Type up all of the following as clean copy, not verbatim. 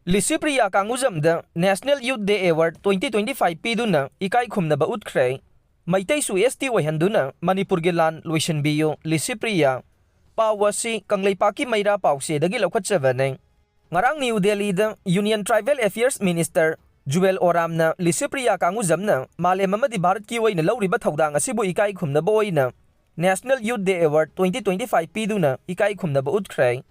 Licypriya Kangujam the National Youth Day Award 2025 Piduna Ekai Khumnaba Utkhre Meiteisu ST Oihanduna Manipur Lan Loisinbiyu Licypriya Pawasi Kangleipaki Maira Pause Dagi Lokachavane Ngarang New Delhi the Union Tribal Affairs Minister Jewel Oramna Licypriya Kangujamna Male Mamadi Bharat ki oina lauriba thaudang asibu Ekai Khumnaba oina National Youth Day Award 2025 Piduna Ekai Khumnaba Utkhre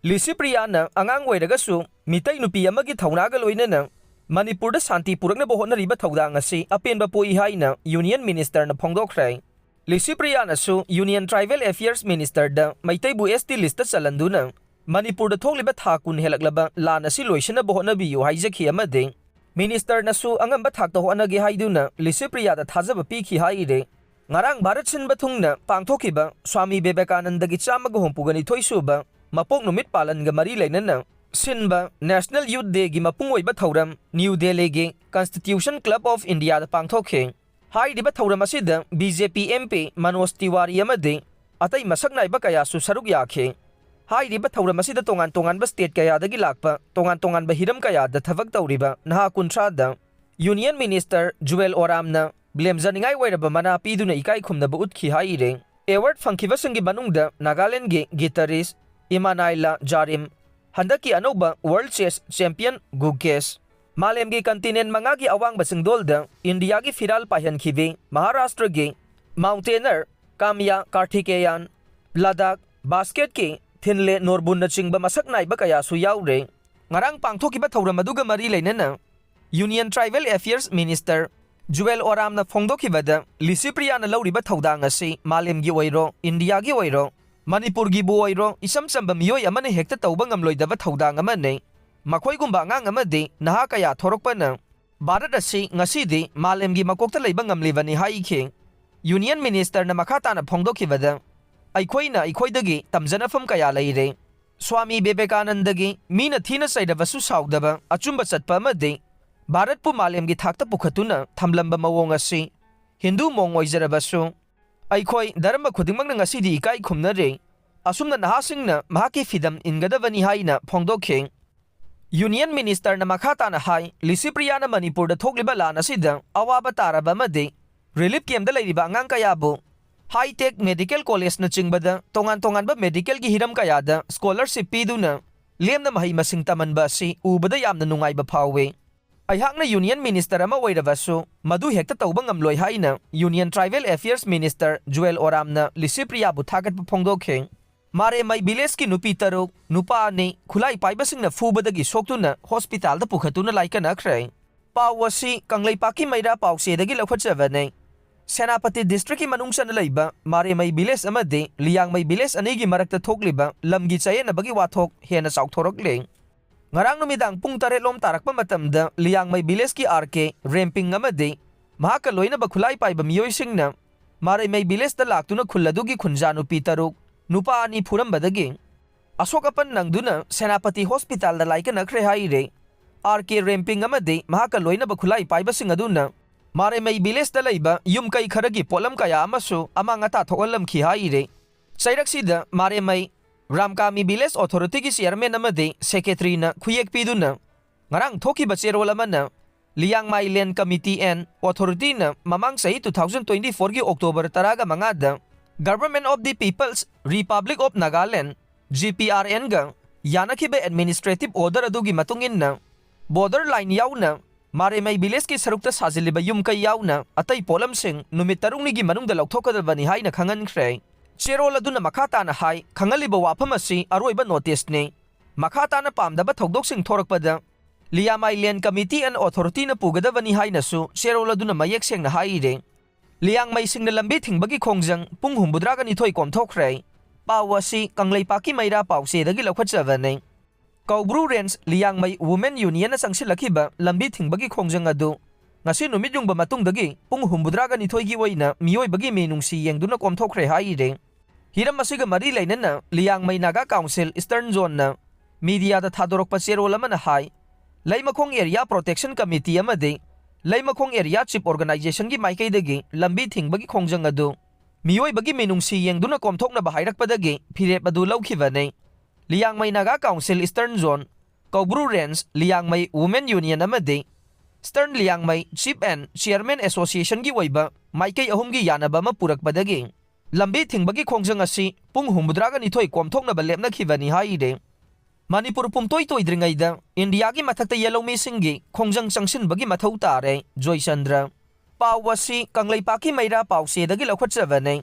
Licypriya na angang oiragasu mitai nupi amagi thaunaga loinana Manipur da santi purakna bohonariba thaudang asi apenba poi haina Union Minister na Phongthokhre Licypriya na su Union Tribal Affairs Minister da Meiteibu ST list chalanduna Manipur da thokliba thakun helaklaba lan asi loisina bohonabiyu haijakhi amade Minister na su angamba thakta honage haiduna Licypriya da thajaba pikhi haire ngarang Bharat sinba thungna pangthokiba Swami Vivekananda gi chamaga hompugani thoisuba Mapok numit palan ga mari lainana Sinba National Youth Day gi mapung oiba thauram New Delhi gi Constitution Club of India da pangthokhe hai diba thauram asida BJP MP Manoj Tiwari amade atai masak naiba kaya su saruk yakhe hai diba thauram asida tongan ba state kaya dagi lakpa tongan ba hiram kaya da thavak tawriba naha kuntra da Union Minister Jewel Oramna blemjaningai wairaba mana piduna Ekai Khumnaba utkhi haire award fangkiba singi manungda Nagaland gi guitarist Imanaila Jarim Handaki Anoba World Chess Champion Guges Malemgi Continent Mangagi Awang Basingdolda India gi Firal Payan Khibi Maharashtra gi Mountaineer Kamya Karthikeyan Ladakh Basket ki Thinle Norbun na chingba masak naiba kaya su yaure ngarang pangthokiba thauram aduga mari leinana Union Tribal Affairs Minister Jewel Oram na phongdokhibada Licypriya na lauriba thaudang asi malemgi oiro India gi oiro Manipur gi buoiro isam samba miyoi amane hekta tauba ngamloidaba thaudang amane makhoigumba angang amade naha kaya thorokpana Bharat asi ngasidi malemgi makokta leiba ngamlibani haikhe Union Minister na makhata na phongdokhibada aikhoina aikhoidagi tamjanafam kaya leire Swami Vivekananda gi mina thina saidaba su saudaba achumba chatpa amade Bharat pu malemgi thakta Pukhattuna thamlamba mawong asi Hindu mong oijarabasu Aikoi dharma khudingmak na ngasidi Ekai khumnare asumna nahasingna mahaki fidam ingadavani haina phongdokhe Union Minister na makhata na hai Licypriya na Manipur da thokliba lan asida awaba taraba amade relief camp da leiriba angang kayabu high tech medical college na chingbada tongan ba medical gi hiram kaya da scholarship piduna lemna mahai masing tamanba si ubada yamna nungaiba phawe Aihakna Union Minister ama oirabasu madu hekta tauba ngamloi haina Union Tribal Affairs Minister Jewel Oramna Licypriya bu thagat phongdokhe Maremei village ki Nupi taruk Nupa ni Khulai Paibasingna fubadagi Soktuna hospital da Pukhattuna Laikkanakhre pawasi Kangleipaki maira pause dagi lokhatchavane Senapati district ki manungsan leiba Maremei village amade Liangmei village anigi marakta thokliba lamgi chayena bagi wathok hena chauthorokle Ngarang numidang Pung Tare lom tarakpa matamda Liangmei village ki RK ramping amade mahaka loina ba Khulai paiba Yelhoumisingi Maremei village da laktuna khulladugi khunjanu pitaruk Nupa ani Furambadagi Asokapan nangduna Senapati Hospital da Laikkanakhre haire RK ramping amade mahaka loina ba Khulai Paibasingna aduna Maremei village da leiba yum kai kharagi polam kaya amasu amanga ta thokalam khi haire Sairaksida Maremei Ramkami Village Authority ki chairman amade secretary na khuyek piduna ngarang thoki ba cherol amana Liangmai Land Committee and Authority na mamang sahi 2024 ki October 10 mangada Government of the People's Republic of Nagaland GPRN ga yanakhiba administrative order adugi matungin na borderline yauna Maremei village ki sarukta sajiliba yum kai yauna atai polam sing numit tarung ni gi manung da lokthokadabani haina khangankhre Cherol aduna makhata na hai khangaliba wafam asi aroiba notice ne makhata na pamdaba thodok sing thorakpada Liangmai Land Committee and Authority na pugadavani hai nasu Cherol aduna mayek seng na hai re Liangmeisingna Lambi Thingbagi Khongjang Pung humbudraga ni thoi Komthokhre pawasi Kangleipaki maira pause dagi lokhatchavane Kaubru Range Liangmei Women Union na sangsilakiba Lambi Thingbagi Khongjang adu ngasi numit yung ba matungdagi Pung humbudraga ni thoi gi oina miyoi bagi menungsi yengduna Komthokhre hai re Hiram masiga mari lainana Liangmei Naga Council Eastern Zone na media da thadorokpa cherol amana hai Laimakhong Area Protection Committee amade Laimakhong Area Chief Organization gi maikaidagi Lambi Thingbagi Khongjang adu miyoi bagi menungsi yengduna Komthokhna bahairakpadagi phirep adu laukhibane Liangmei Naga Council Eastern Zone Kaubru Range Liangmei Women Union amadi Stern Liangmei Chief and Chairman Association gi oiba Maikei ahumgi yanaba ama purakpadagi Lambi Thingbagi Khongjang asi Pung humbudraga nithoi Komthokhre lepnakhibani haide Manipur Pumtoi Toidringeida India gi Mathakta Yelhoumisingi Khongjang Changsinbagi Mathou Tare Joychandra Pau asi Kangleipaki Meira Pau sedagi lakhwatjabane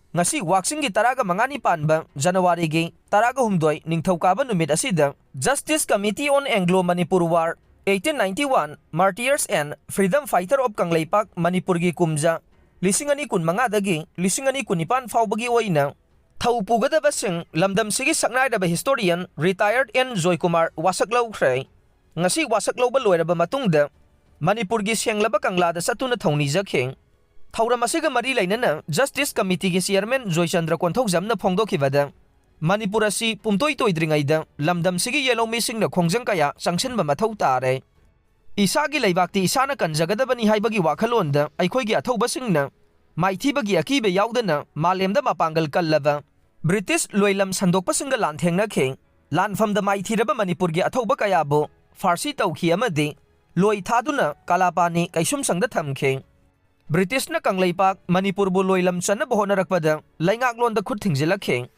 Ngasi waksingi taraga mangani panba January gi taraga humdoi ningthokaba numit asida Justice Committee on Anglo-Manipur War 1891 Martyrs and Freedom Fighter of Kangleipak Manipur gi kumja Lisingani kun mangadagi Lisingani kunipan faubagi oina Thau pugadaba sing lamdam sigi saknaidaba historian retired N Joykumar Wasaklaukhre ngasi wasaklauba loiraba matungda Manipur gi senglaba kanglada satuna thongni jakheng Thauram asiga mari lainana Justice Committee gi Chairman Joychandra Komthokhre phongdokhibada Manipur asi Pumtoi Toidringeida lamdam sigi Yelhoumisinna Khongjang kaya Changsinba Mathou Tare Isagi leibakti isana kanjagadabani haibagi wakhalonda aikhoigi athoubasingna maithibagi akibe yaudana malemda mapangal kallaba British loilam sandokpasinga lanthengnakheng lanfamda maithiraba Manipur gi athouba kayabo Farsi tawkhi amadi loi thaduna kalapani kaisum sangda thamkheng British na Kangleipak Manipur bu loilam chanaba honarakpada laingaklonda khut thingjilakheng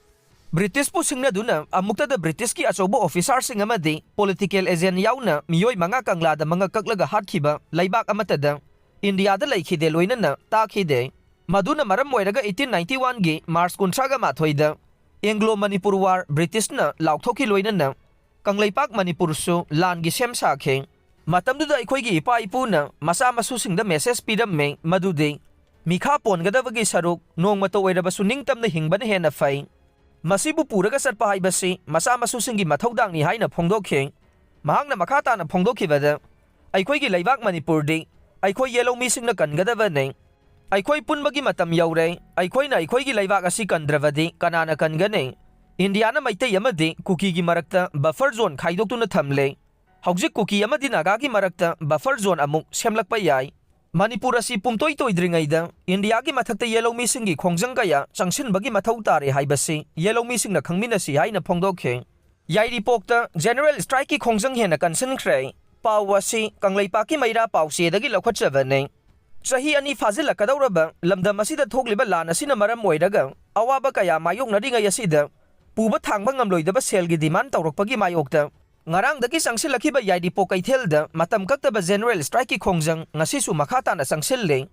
British pu singnaduna amuktada British ki achobo officer sing amadi political agent yauna miyoi manga kanglada manga kaklaga hatkhiba laibak amatada India da laikhide loinana takhide Maduna maram moiraga 1891 gi March 13 da Anglo-Manipur War British na laukthoki loinana Kangleipak Manipur su lan gi sem sakhe matamduda aikhoigi ipa ipuna masa masu singda message pidam madude mikha pongadabagi saruk nongmato oiraba su ningtamna hingbana hena fai Masibu puraga satpa haibasi masa masu singi mathaudang ni haina phongdokhe mahangna makhata na phongdokhibada aikhoigi leibak Manipur de aikhoi Yelhoumisingna kangadaba nei Aikhoi punbagi matam yaure aikhoina aikhoigi leibak asi kandravadi kanana kangane Indiana Meitei amadi kuki gi marakta buffer zone khaidoktuna thamle Haujik kuki amadi naga gi marakta buffer zone amuk semlakpa yai Manipur asi Pumtoi Toidringeida India gi Mathakta Yelhoumisingi Khongjang kaya Changsinbagi Mathou Tare haibasi Yelhoumisingna khangminasi haina phongdokhe Yairi pokta General Strike ki Khongjang hena Changsinbagi Pau asi Kangleipaki Meira Pau sedagi lakhwatjabane Chahi ani fazilakadauraba lamdam asida thogliba lan asina maram oiraga awaba kaya mayoknaringai asida puba thangba ngamloidaba selgi demand tawrakpagi mayokta ngarangdagi sangsilakiba yaidipo kaithelda matam kaktaba General Strike ki Khongjang ngasisu makhatana sangsille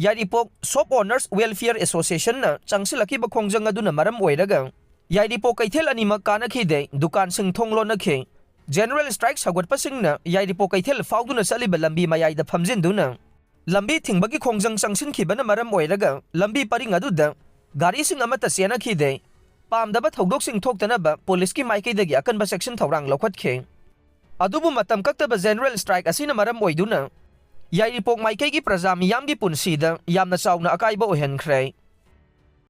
yaidipo Shop Owners Welfare Association na changsilakiba Khongjang aduna maram oiraga yaidipo kaithel anima kanakhide dukan sing thonglonakhe General Strike sagwatpasingna yaidipo kaithel fauduna saliba lambi mayaida phamjinduna Lambi Thingbagi Khongjang Changsinkhibana maram oiraga lambi paring aduda gari sing amata senakhide pamdaba thodok sing thoktanaba police ki maikeidagi akanba section thorang lokhatkhe adubu matam kaktaba General Strike asina maram oiduna yairipok maikeigi praja miyamgi punsida yamna chauna akaiba oihankhre